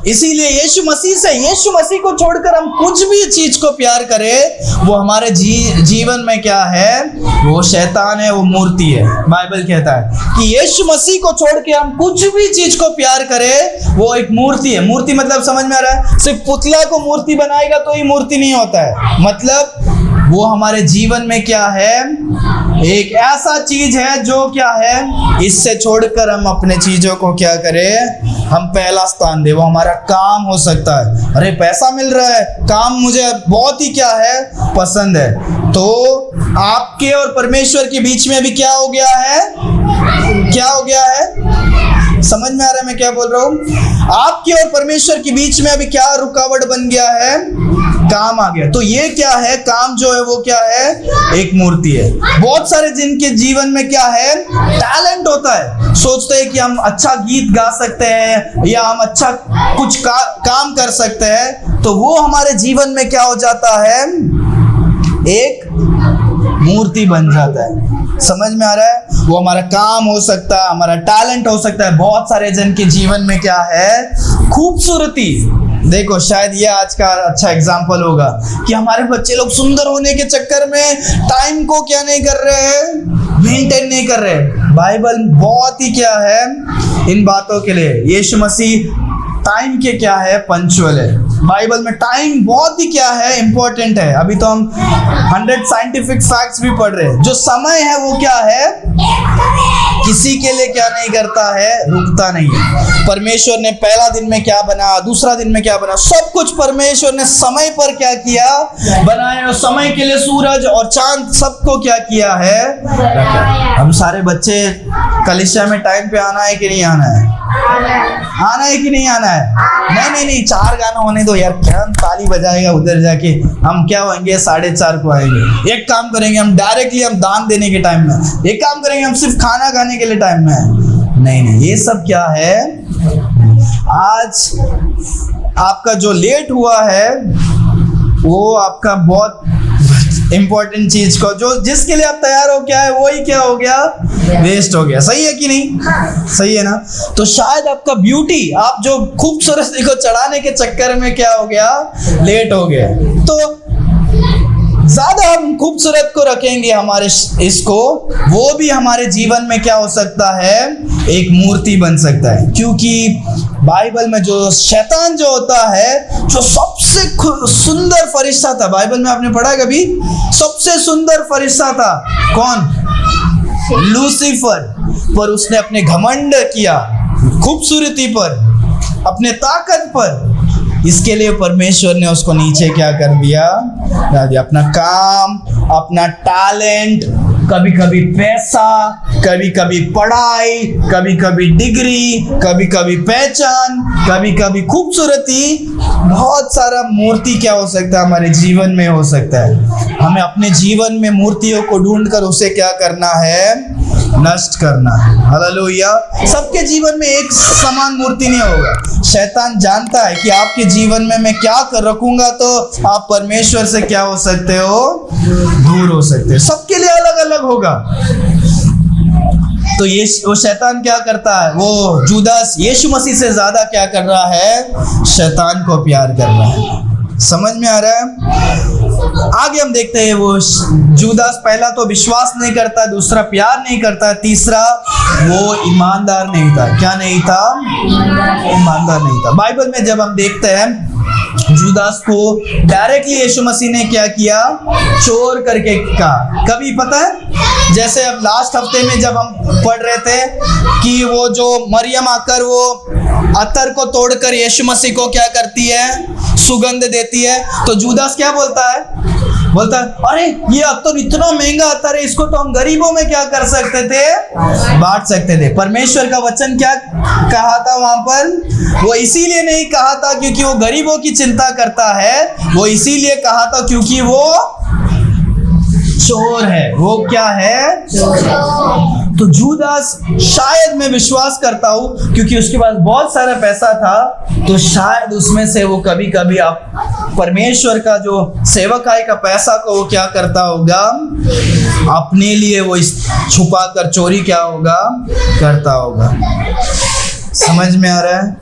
इसीलिए यीशु मसीह को छोड़कर हम कुछ भी चीज को प्यार करें, वो हमारे जीवन में क्या है? वो शैतान है, वो मूर्ति है। बाइबल कहता है कि यीशु मसीह को छोड़ के हम कुछ भी चीज को प्यार करें, वो एक मूर्ति है। मूर्ति मतलब समझ में आ रहा है? सिर्फ पुतला को मूर्ति बनाएगा तो ही मूर्ति नहीं होता है। मतलब वो हमारे जीवन में क्या है? एक ऐसा चीज है जो क्या है? इससे छोड़कर हम अपने चीजों को क्या करें? हम पहला स्थान दे। वो हमारा काम हो सकता है, अरे पैसा मिल रहा है, काम मुझे बहुत ही क्या है? पसंद है। तो आपके और परमेश्वर के बीच में भी क्या हो गया है? क्या हो गया है? समझ में आ रहा है मैं क्या बोल रहा हूँ? आपके और परमेश्वर के बीच में अभी क्या रुकावट बन गया है? काम आ गया। तो ये क्या है? काम जो है वो क्या है? एक मूर्ति है। बहुत सारे जिनके जीवन में क्या है? टैलेंट होता है, सोचते हैं कि हम अच्छा गीत गा सकते हैं या हम अच्छा कुछ काम कर सकते हैं, तो वो हमारे जीवन में क्या हो जाता है? एक मूर्ति बन जाता है। समझ में आ रहा है? वो हमारा काम हो सकता है, हमारा टैलेंट हो सकता है। बहुत सारे जन के जीवन में क्या है? खूबसूरती। देखो शायद ये आज का अच्छा एग्जाम्पल होगा कि हमारे बच्चे लोग सुंदर होने के चक्कर में टाइम को क्या नहीं कर रहे हैं? मेंटेन नहीं कर रहे। बाइबल बहुत ही क्या है इन बातों के लिए? यीशु मसीह टाइम के क्या है? पंक्चुअल है। बाइबल में टाइम बहुत ही क्या है? इंपॉर्टेंट है। अभी तो हम 100 साइंटिफिक फैक्ट्स भी पढ़ रहे हैं। जो समय है वो क्या है? किसी के लिए क्या नहीं करता है? रुकता नहीं है। परमेश्वर ने पहला दिन में क्या बना, दूसरा दिन में क्या बना, सब कुछ परमेश्वर ने समय पर क्या किया? बनाया। और समय के लिए सूरज और चांद सबको क्या किया है? रखा। हम सारे बच्चे कलीसिया में टाइम पे आना है कि नहीं आना है? आना है कि नहीं आना है? नहीं 4 गाना होने दो यार, क्या ताली बजाएगा उधर जाके? हम क्या होंगे? 4:30 को आएंगे। एक काम करेंगे हम डायरेक्टली, हम दान देने के टाइम में। एक काम करेंगे हम सिर्फ खाना खाने के लिए टाइम में। नहीं, ये सब क्या है? आज आपका जो लेट हुआ है वो आपका बहुत इंपॉर्टेंट चीज को जो जिसके लिए आप तैयार हो क्या है? वही क्या हो गया? वेस्ट हो गया। सही है कि नहीं? सही है ना? तो शायद आपका ब्यूटी, आप जो खूबसूरती को चढ़ाने के चक्कर में क्या हो गया? लेट हो गया। तो ज्यादा हम खूबसूरत को रखेंगे हमारे इसको, वो भी हमारे जीवन में क्या हो सकता है? एक मूर्ति बन सकता है। क्योंकि बाइबल में जो शैतान जो होता है, जो सबसे सुंदर फरिश्ता था, बाइबल में आपने पढ़ा कभी? सबसे सुंदर फरिश्ता था कौन? लूसीफर। पर उसने अपने घमंड किया खूबसूरती पर, अपने ताकत पर, इसके लिए परमेश्वर ने उसको नीचे क्या कर दिया? अपना काम, अपना टैलेंट, कभी कभी पैसा, कभी कभी पढ़ाई, कभी कभी डिग्री, कभी कभी पहचान, कभी कभी खूबसूरती, बहुत सारा मूर्ति क्या हो सकता है हमारे जीवन में हो सकता है। हमें अपने जीवन में मूर्तियों को ढूंढकर उसे क्या करना है? नष्ट करना है। हालेलुया। सबके जीवन में एक समान मूर्ति नहीं होगा। शैतान जानता है कि आपके जीवन में मैं क्या कर रखूंगा तो आप परमेश्वर से क्या हो सकते हो? दूर हो सकते हो। सबके लिए अलग अलग होगा। तो ये वो शैतान क्या करता है? वो जुदास यीशु मसीह से ज्यादा क्या कर रहा है? शैतान को प्यार कर रहा है। समझ में आ रहा है? आगे हम देखते हैं वो जुदास पहला तो विश्वास नहीं करता, दूसरा प्यार नहीं करता, तीसरा वो ईमानदार नहीं था। क्या नहीं था? ईमानदार नहीं था। बाइबल में जब हम देखते हैं जुदास को डायरेक्टली यीशु मसीह ने क्या किया? चोर करके कहा। कभी पता है, जैसे अब लास्ट हफ्ते में जब हम पढ़ रहे थे कि वो जो मरियम आकर वो अतर को तोड़कर यीशु मसीह को क्या करती है? सुगंध देती है। तो जुदास क्या बोलता है? बोलता है अरे ये अतर इतना महंगा अतर है, इसको तो हम गरीबों में क्या कर सकते थे? बांट सकते थे। परमेश्वर का वचन क्या कहा था वहां पर? वो इसीलिए नहीं कहा था क्योंकि वो गरीबों की चिंता करता है, वो इसीलिए कहा था क्योंकि वो चोर है। वो क्या है? तो जुदास शायद मैं विश्वास करता हूं क्योंकि उसके पास बहुत सारा पैसा था, तो शायद उसमें से वो कभी कभी आप परमेश्वर का जो सेवकाई का पैसा को वो क्या करता होगा? अपने लिए वो छुपा कर चोरी क्या होगा? करता होगा। समझ में आ रहा है?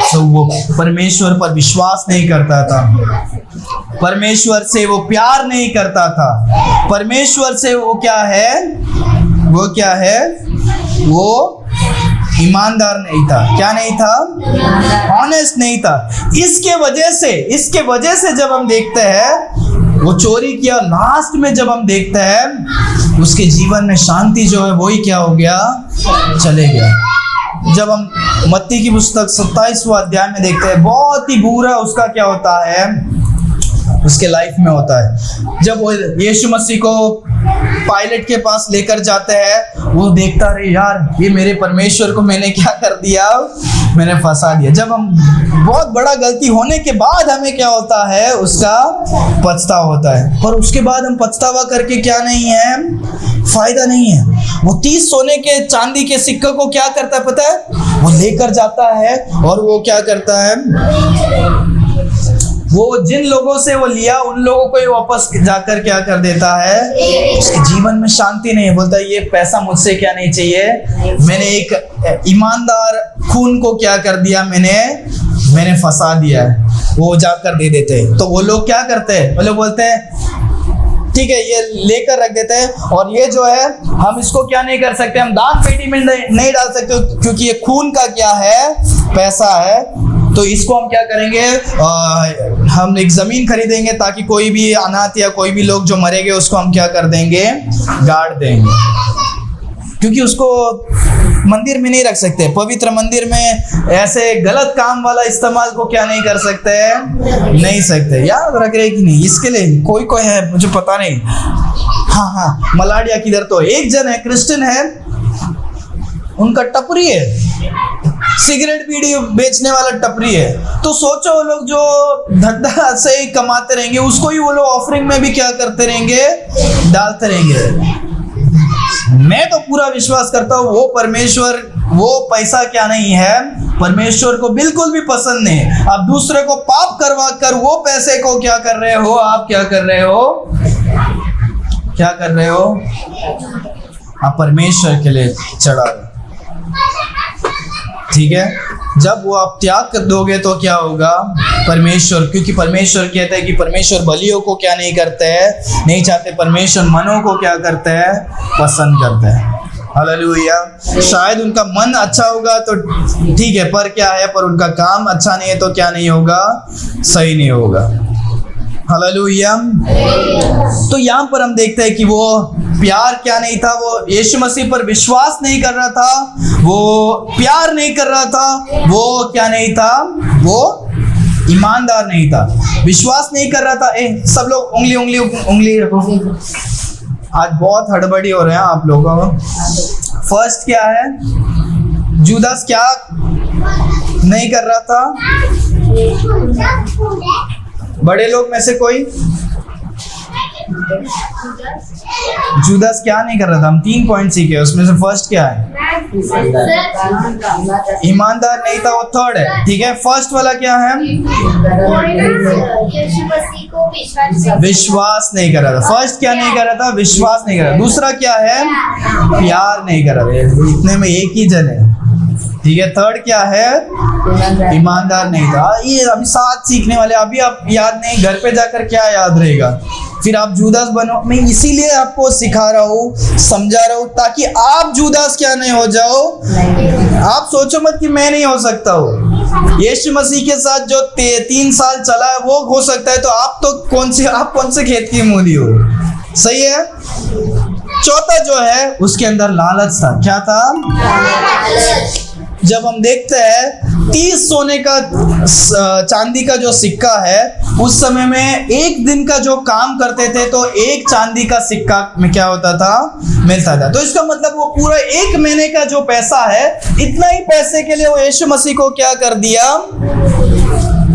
तो वो परमेश्वर पर विश्वास नहीं करता था, परमेश्वर से वो प्यार नहीं करता था, परमेश्वर से वो क्या है? वो क्या है? वो ईमानदार नहीं था। क्या नहीं था? ऑनेस्ट नहीं था। इसके वजह से जब हम देखते हैं वो चोरी किया, लास्ट में जब हम देखते हैं उसके जीवन में शांति जो है वही क्या हो गया? चले गया। जब हम मत्ती की पुस्तक 27वां अध्याय में देखते हैं, बहुत ही बुरा उसका क्या होता है? उसके लाइफ में होता है। जब वो यीशु मसीह को पायलट के पास लेकर जाते हैं, वो देखता रहे यार ये मेरे परमेश्वर को मैंने क्या कर दिया? मैंने फंसा दिया। जब हम बहुत बड़ा गलती होने के बाद हमें क्या होता है? उसका पछतावा होता है। पर उसके बाद हम पछतावा करके क्या नहीं है? फायदा नहीं है। वो 30 सोने के चांदी के सिक्के को क्या करता है पता है? वो लेकर जाता है और वो क्या करता है? वो जिन लोगों से वो लिया उन लोगों को ही वापस जाकर क्या कर देता है? उसके जीवन में शांति नहीं है। बोलता है ये पैसा मुझसे क्या नहीं चाहिए, मैंने एक ईमानदार खून को क्या कर दिया? मैंने फंसा दिया है। वो जाकर दे देते हैं। तो वो लोग क्या करते हैं? वो लोग बोलते हैं ठीक है ये लेकर रख देते हैं, और ये जो है हम इसको क्या नहीं कर सकते, हम दान पेटी में नहीं डाल सकते क्योंकि ये खून का क्या है? पैसा है। तो इसको हम क्या करेंगे? हम एक जमीन खरीदेंगे ताकि कोई भी अनाथ या कोई भी लोग जो मरेंगे उसको हम क्या कर देंगे? गाड़ देंगे। क्योंकि उसको मंदिर में नहीं रख सकते, पवित्र मंदिर में ऐसे गलत काम वाला इस्तेमाल को क्या नहीं कर सकते? नहीं सकते। याद रख रहे कि नहीं? इसके लिए कोई है मुझे पता नहीं। हाँ मलाडिया किधर तो एक जन है, क्रिश्चियन है, उनका टपरी है, सिगरेट बीड़ी बेचने वाला टपरी है। तो सोचो वो लोग जो धंधा से ही कमाते रहेंगे उसको ही वो लोग ऑफरिंग में भी क्या करते रहेंगे? डालते रहेंगे। मैं तो पूरा विश्वास करता हूँ वो परमेश्वर वो पैसा क्या नहीं है? परमेश्वर को बिल्कुल भी पसंद नहीं। आप दूसरे को पाप करवा कर वो पैसे को क्या कर रहे हो? आप क्या कर रहे हो? क्या कर रहे हो? आप परमेश्वर के लिए चढ़ा रहे। ठीक है, जब वो आप त्याग कर दोगे तो क्या होगा? परमेश्वर, क्योंकि परमेश्वर कहते हैं कि परमेश्वर बलियों को क्या नहीं करते हैं? नहीं चाहते। परमेश्वर मनों को क्या करते हैं? पसंद करते हैं। हालेलुया। शायद उनका मन अच्छा होगा तो ठीक है, पर क्या है? पर उनका काम अच्छा नहीं है तो क्या नहीं होगा? सही नहीं होगा। हालेलुया। तो यहाँ पर हम देखते हैं कि वो प्यार क्या नहीं था, वो यीशु मसीह पर विश्वास नहीं कर रहा था, वो प्यार नहीं कर रहा था, वो क्या नहीं था, वो ईमानदार नहीं था, विश्वास नहीं कर रहा था। सब लोग उंगली उंगली उंगली रखो, आज बहुत हड़बड़ी हो रहे हैं आप लोगों को। फर्स्ट क्या है, जूदास क्या नहीं कर रहा था? बड़े लोग में से कोई, जूदास क्या नहीं कर रहा था? हम 3 पॉइंट सीखे, उसमें से फर्स्ट क्या है? ईमानदार नहीं था, वो थर्ड है। ठीक है, फर्स्ट वाला क्या है? विश्वास नहीं कर रहा था। फर्स्ट क्या नहीं कर रहा था? विश्वास नहीं कर रहा। दूसरा क्या है? प्यार नहीं कर रहा था। इतने में एक ही जन है। ठीक है, थर्ड क्या है? ईमानदार नहीं था। ये अभी 7 सीखने वाले, अभी आप याद नहीं, घर पे जाकर क्या याद रहेगा? फिर आप जूदास बनो। मैं इसीलिए आपको सिखा रहा हूँ, समझा रहा हूँ, ताकि आप जूदास क्या नहीं हो जाओ। आप सोचो मत कि मैं नहीं हो सकता हूँ। यीशु मसीह के साथ जो 3 साल चला है वो हो सकता है, तो आप तो कौन से खेत की मूली हो? सही है। चौथा जो है, उसके अंदर लालच था। क्या था? जब हम देखते हैं 30 सोने का चांदी का जो सिक्का है, उस समय में एक दिन का जो काम करते थे तो एक चांदी का सिक्का में क्या होता था? मिलता था। तो इसका मतलब वो पूरा 1 महीने का जो पैसा है, इतना ही पैसे के लिए वो यीशु मसीह को क्या कर दिया?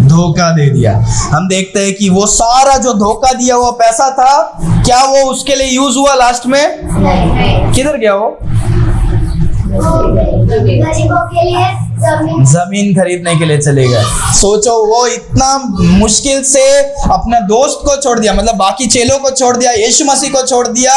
धोखा दे दिया। हम देखते हैं कि वो सारा जो धोखा दिया हुआ पैसा था, क्या वो उसके लिए यूज हुआ? लास्ट में किधर गया वो? गरीबों के लिए जमीन खरीदने के लिए चले गए। सोचो, वो इतना मुश्किल से अपना दोस्त को छोड़ दिया, मतलब बाकी चेलों को छोड़ दिया, यीशु मसीह को छोड़ दिया,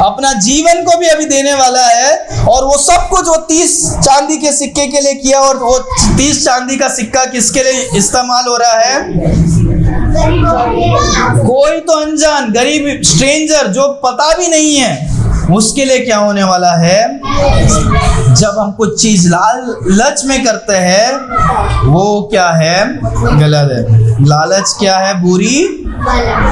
अपना जीवन को भी अभी देने वाला है, और वो सब कुछ वो 30 चांदी के सिक्के के लिए किया। और वो 30 चांदी का सिक्का किसके लिए इस्तेमाल हो रहा है? कोई तो अनजान गरीब स्ट्रेंजर जो पता भी नहीं है, उसके लिए क्या होने वाला है? जब हम कुछ चीज लालच में करते हैं, वो क्या है? गलत है। लालच क्या है? बुरी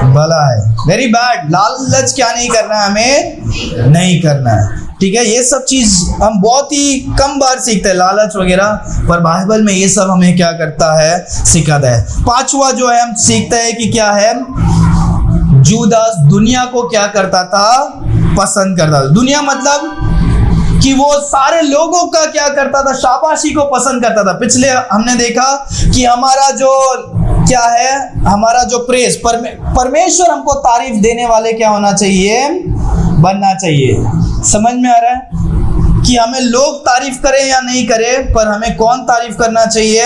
भला है, वेरी बैड। लालच क्या नहीं करना है? हमें नहीं करना है। ठीक है, ये सब चीज हम बहुत ही कम बार सीखते हैं, लालच वगैरह, पर बाइबल में ये सब हमें क्या करता है? सिखाता है। 5वां जो है हम सीखते हैं कि क्या है? जूदास दुनिया को क्या करता था? पसंद करता था। दुनिया मतलब कि वो सारे लोगों का क्या करता था? शाबाशी को पसंद करता था। पिछले हमने देखा कि हमारा जो क्या है, हमारा जो प्रेस, परमेश्वर हमको तारीफ देने वाले क्या होना चाहिए? बनना चाहिए। समझ में आ रहा है कि हमें लोग तारीफ करें या नहीं करें, पर हमें कौन तारीफ करना चाहिए?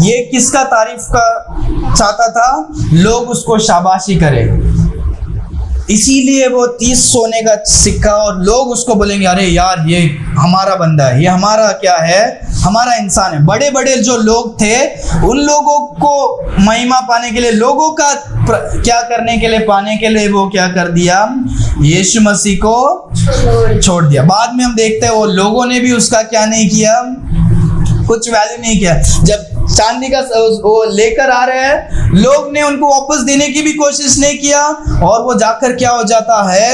ये किसका तारीफ का चाहता था? लोग उसको शाबाशी करें। इसीलिए वो 30 सोने का सिक्का, और लोग उसको बोलेंगे, अरे यार ये हमारा बंदा है, ये हमारा क्या है? हमारा इंसान है। बड़े बड़े जो लोग थे, उन लोगों को महिमा पाने के लिए, लोगों का क्या करने के लिए, पाने के लिए वो क्या कर दिया? यीशु मसीह को छोड़ दिया। बाद में हम देखते हैं वो लोगों ने भी उसका क्या नहीं किया? कुछ वैल्यू नहीं किया। जब चांदी का वो लेकर आ रहे हैं, लोग ने उनको वापस देने की भी कोशिश नहीं किया, और वो जाकर क्या हो जाता है?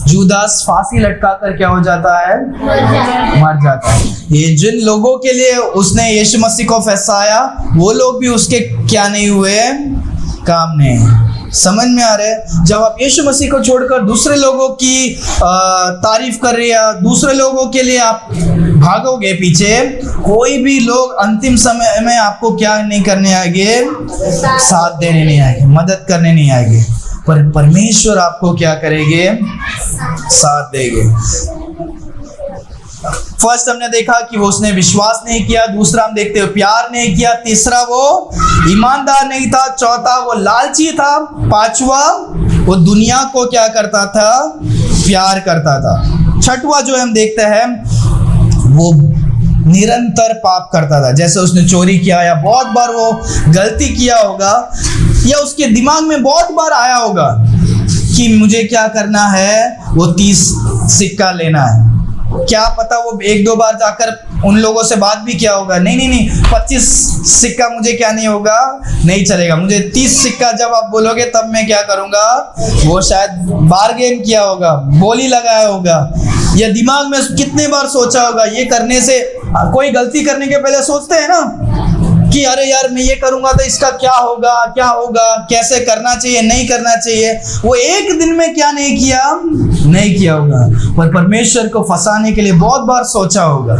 जूदास फांसी लटका कर क्या हो जाता है? मर जाता है। ये जिन लोगों के लिए उसने यीशु मसीह को फंसाया, वो लोग भी उसके क्या नहीं हुए? काम नहीं। समझ में आ रहा है? जब आप यीशु मसीह को छोड़कर दूसरे लोगों की तारीफ कर रहे हैं, दूसरे लोगों के लिए आप भागोगे पीछे, कोई भी लोग अंतिम समय में आपको क्या नहीं करने आएंगे? साथ देने नहीं आएंगे, मदद करने नहीं आएंगे, पर परमेश्वर आपको क्या करेंगे? साथ देंगे। फर्स्ट हमने देखा कि वो उसने विश्वास नहीं किया। दूसरा हम देखते हो प्यार नहीं किया। तीसरा वो ईमानदार नहीं था। चौथा वो लालची था। 5वां वो दुनिया को क्या करता था? प्यार करता था। 6वां जो हम देखते हैं, वो निरंतर पाप करता था। जैसे उसने चोरी किया, या बहुत बार वो गलती किया होगा, या उसके दिमाग में बहुत बार आया होगा कि मुझे क्या करना है? वो 30 सिक्का लेना है। क्या पता वो एक दो बार जाकर उन लोगों से बात भी किया होगा। नहीं नहीं नहीं, 25 सिक्का मुझे क्या नहीं होगा, नहीं चलेगा, मुझे 30 सिक्का जब आप बोलोगे तब मैं क्या करूंगा। वो शायद बार्गेन किया होगा, बोली लगाया होगा, या दिमाग में कितने बार सोचा होगा। ये करने से, कोई गलती करने के पहले सोचते हैं ना कि अरे यार मैं ये करूंगा तो इसका क्या होगा, क्या होगा, कैसे करना चाहिए, नहीं करना चाहिए। वो एक दिन में क्या नहीं किया, नहीं किया होगा, पर परमेश्वर को फंसाने के लिए बहुत बार सोचा होगा।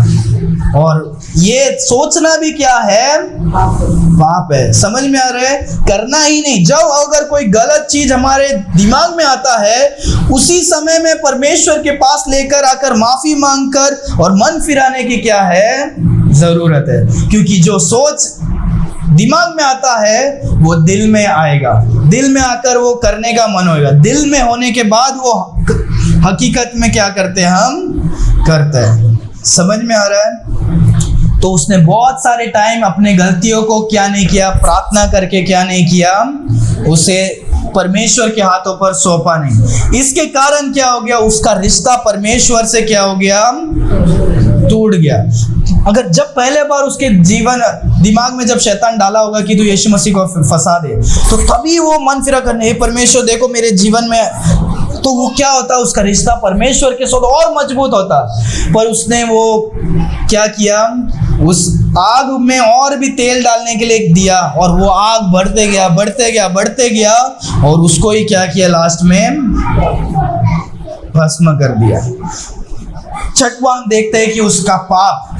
और ये सोचना भी क्या है, पाप है। समझ में आ रहा है? करना ही नहीं। जब अगर कोई गलत चीज हमारे दिमाग में आता है, उसी समय में परमेश्वर के पास लेकर आकर माफी मांगकर और मन फिराने की क्या है, जरूरत है। क्योंकि जो सोच दिमाग में आता है वो दिल में आएगा, दिल में आकर वो करने का मन होगा, दिल में होने के बाद वो हकीकत में क्या करते हैं, हम करते हैं। समझ में आ रहा है? तो उसने बहुत सारे टाइम अपने गलतियों को क्या नहीं किया, प्रार्थना करके क्या नहीं किया, उसे परमेश्वर के हाथों पर सौंपा नहीं। इसके कारण क्या हो गया, उसका रिश्ता परमेश्वर से क्या हो गया, टूट गया। अगर जब पहले बार उसके जीवन दिमाग में जब शैतान डाला होगा कि तू यीशु मसीह को फंसा दे, तो तभी वो मन फिरा करने, हे परमेश्वर देखो मेरे जीवन में, तो वो क्या होता, उसका रिश्ता परमेश्वर के साथ और मजबूत होता। पर उसने वो क्या किया, उस आग में और भी तेल डालने के लिए दिया, और वो आग बढ़ते गया बढ़ते गया बढ़ते गया, और उसको ही क्या किया, लास्ट में भस्म कर दिया। छठवां हम देखते हैं कि उसका पाप,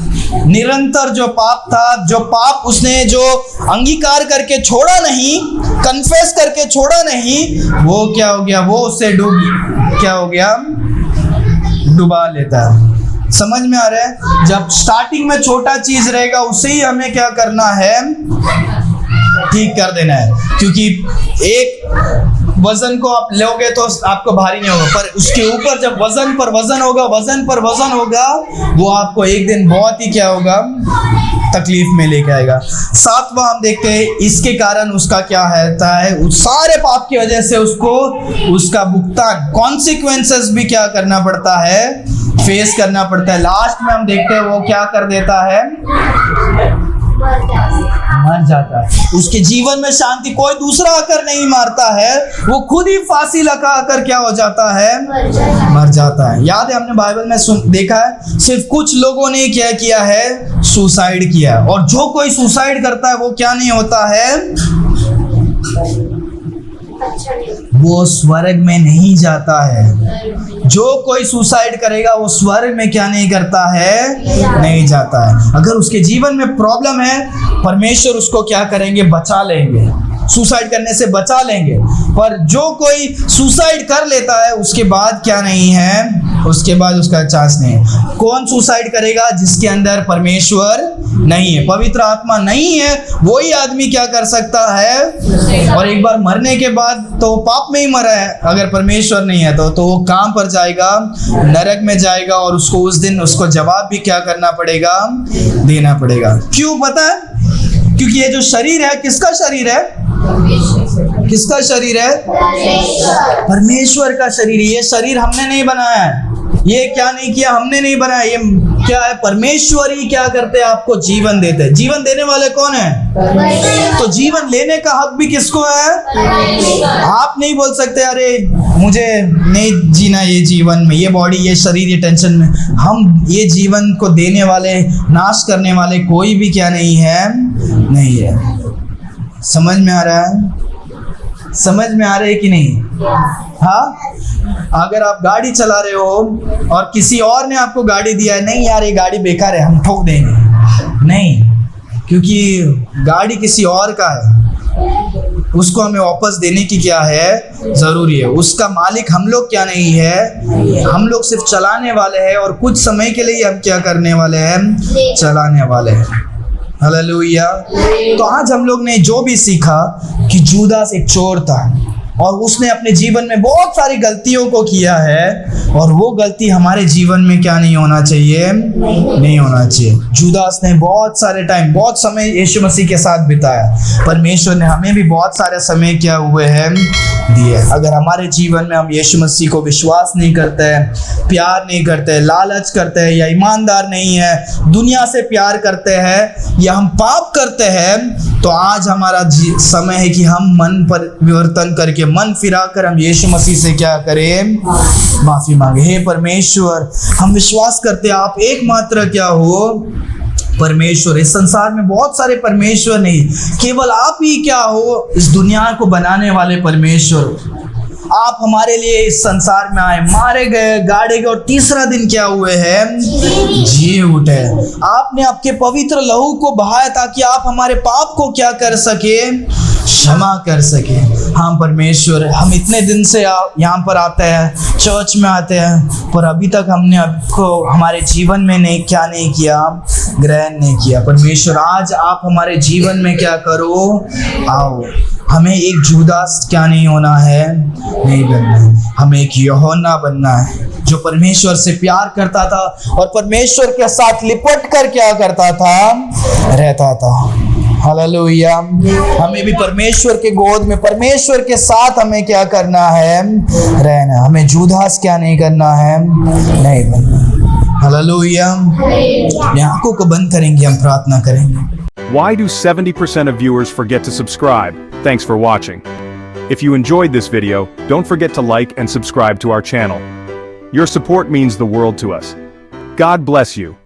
निरंतर जो पाप था, जो पाप उसने जो अंगीकार करके छोड़ा नहीं, कन्फेस करके छोड़ा नहीं, वो क्या हो गया, वो उससे क्या हो गया, डुबा लेता है। समझ में आ रहा है? जब स्टार्टिंग में छोटा चीज रहेगा, उसे ही हमें क्या करना है, ठीक कर देना है। क्योंकि एक वजन को आप लोगे तो आपको भारी नहीं होगा, पर उसके ऊपर जब वजन पर वजन होगा, वजन पर वजन होगा, वो आपको एक दिन बहुत ही क्या होगा, तकलीफ में लेके आएगा। सातवां हम देखते हैं, इसके कारण उसका क्या होता है, उस सारे पाप की वजह से उसको उसका भुगतान, कॉन्सिक्वेंसेस भी क्या करना पड़ता है, फेस करना पड़ता है। लास्ट में हम देखते हैं वो क्या कर देता है, मर जाता है। उसके जीवन में शांति कोई दूसरा आकर नहीं मारता है, वो खुद ही फांसी लगा कर क्या हो जाता है, मर जाता है। याद है हमने बाइबल में देखा है, सिर्फ कुछ लोगों ने क्या किया है, सुसाइड किया। और जो कोई सुसाइड करता है वो क्या नहीं होता है, वो स्वर्ग में नहीं जाता है। जो कोई सुसाइड करेगा वो स्वर्ग में क्या नहीं करता है, नहीं जाता है। अगर उसके जीवन में प्रॉब्लम है, परमेश्वर उसको क्या करेंगे, बचा लेंगे, सुसाइड करने से बचा लेंगे। पर जो कोई सुसाइड कर लेता है, उसके बाद क्या नहीं है, उसके बाद उसका चांस नहीं है। कौन सुसाइड करेगा, जिसके अंदर परमेश्वर नहीं है, पवित्र आत्मा नहीं है, वही आदमी क्या कर सकता है। और एक बार मरने के बाद तो पाप में ही मरा है, अगर परमेश्वर नहीं है तो वो काम पर जाएगा, नरक में जाएगा, और उसको उस दिन उसको जवाब भी क्या करना पड़ेगा, देना पड़ेगा। क्यों पता है? क्योंकि ये जो शरीर है, किसका शरीर है, किसका शरीर है, परमेश्वर का शरीर। ये शरीर हमने नहीं बनाया है, ये क्या नहीं किया, हमने नहीं बनाया, ये क्या है, परमेश्वर ही क्या करते हैं, आपको जीवन देते हैं। जीवन देने वाले कौन है, तो जीवन लेने का हक भी किसको है, आप नहीं बोल सकते अरे मुझे नहीं जीना ये जीवन में, ये बॉडी, ये शरीर, ये टेंशन में। हम ये जीवन को देने वाले, नाश करने वाले कोई भी क्या नहीं है, नहीं है। समझ में आ रहा है, समझ में आ रहा है कि नहीं? हाँ, अगर आप गाड़ी चला रहे हो और किसी और ने आपको गाड़ी दिया है, नहीं यार ये गाड़ी बेकार है, हम ठोक देंगे, नहीं, क्योंकि गाड़ी किसी और का है, उसको हमें वापस देने की क्या है, जरूरी है। उसका मालिक हम लोग क्या नहीं है, हम लोग सिर्फ चलाने वाले हैं, और कुछ समय के लिए हम क्या करने वाले हैं, चलाने वाले हैं। हालेलुया। तो आज हम लोग ने जो भी सीखा कि जूदास एक चोर था, और उसने अपने जीवन में बहुत सारी गलतियों को किया है, और वो गलती हमारे जीवन में क्या नहीं होना चाहिए, नहीं होना चाहिए। जुदास ने बहुत सारे टाइम, बहुत समय यीशु मसीह के साथ बिताया। परमेश्वर ने हमें भी बहुत सारे समय क्या हुए हैं, दिए। अगर हमारे जीवन में हम यीशु मसीह को विश्वास नहीं करते हैं, प्यार नहीं करते, लालच करते हैं, या ईमानदार नहीं है, दुनिया से प्यार करते हैं, या हम पाप करते हैं, तो आज हमारा समय है कि हम मन परिवर्तन करके, मन फिराकर हम यीशु मसीह से क्या करें, माफी मांगे। हे परमेश्वर, हम विश्वास करते हैं आप एकमात्र क्या हो, परमेश्वर। इस संसार में बहुत सारे परमेश्वर नहीं, केवल आप ही क्या हो, इस दुनिया को बनाने वाले परमेश्वर। आप हमारे लिए इस संसार में आए, मारे गए, गाड़े गए, और तीसरा दिन क्या हुए हैं, जी उठे। आपने आपके पवित्र लहू को बहाया ताकि आप हमारे पाप को क्या कर सके, क्षमा कर सके। हाँ परमेश्वर, हम इतने दिन से यहाँ पर आते हैं, चर्च में आते हैं, पर अभी तक हमने आपको हमारे जीवन में नहीं किया, ग्रहण नहीं किया। परमेश्वर, आज आप हमारे जीवन में क्या करो, आओ। हमें एक जुदास क्या नहीं होना है, नहीं बनना है। हमें एक यूहन्ना बनना है जो परमेश्वर से प्यार करता था और परमेश्वर के साथ लिपट कर क्या करता था, रहता था। हालेलुया। हमें भी परमेश्वर के गोद में, परमेश्वर के साथ हमें क्या करना है, रहना। हमें जुदास क्या नहीं करना है, नहीं बनना। हालेलुया। आंखों को बंद करेंगे, हम प्रार्थना करेंगे। Why do 70% of viewers forget to subscribe? Thanks for watching. If you enjoyed this video, don't forget to like and subscribe to our channel. Your support means the world to us. God bless you.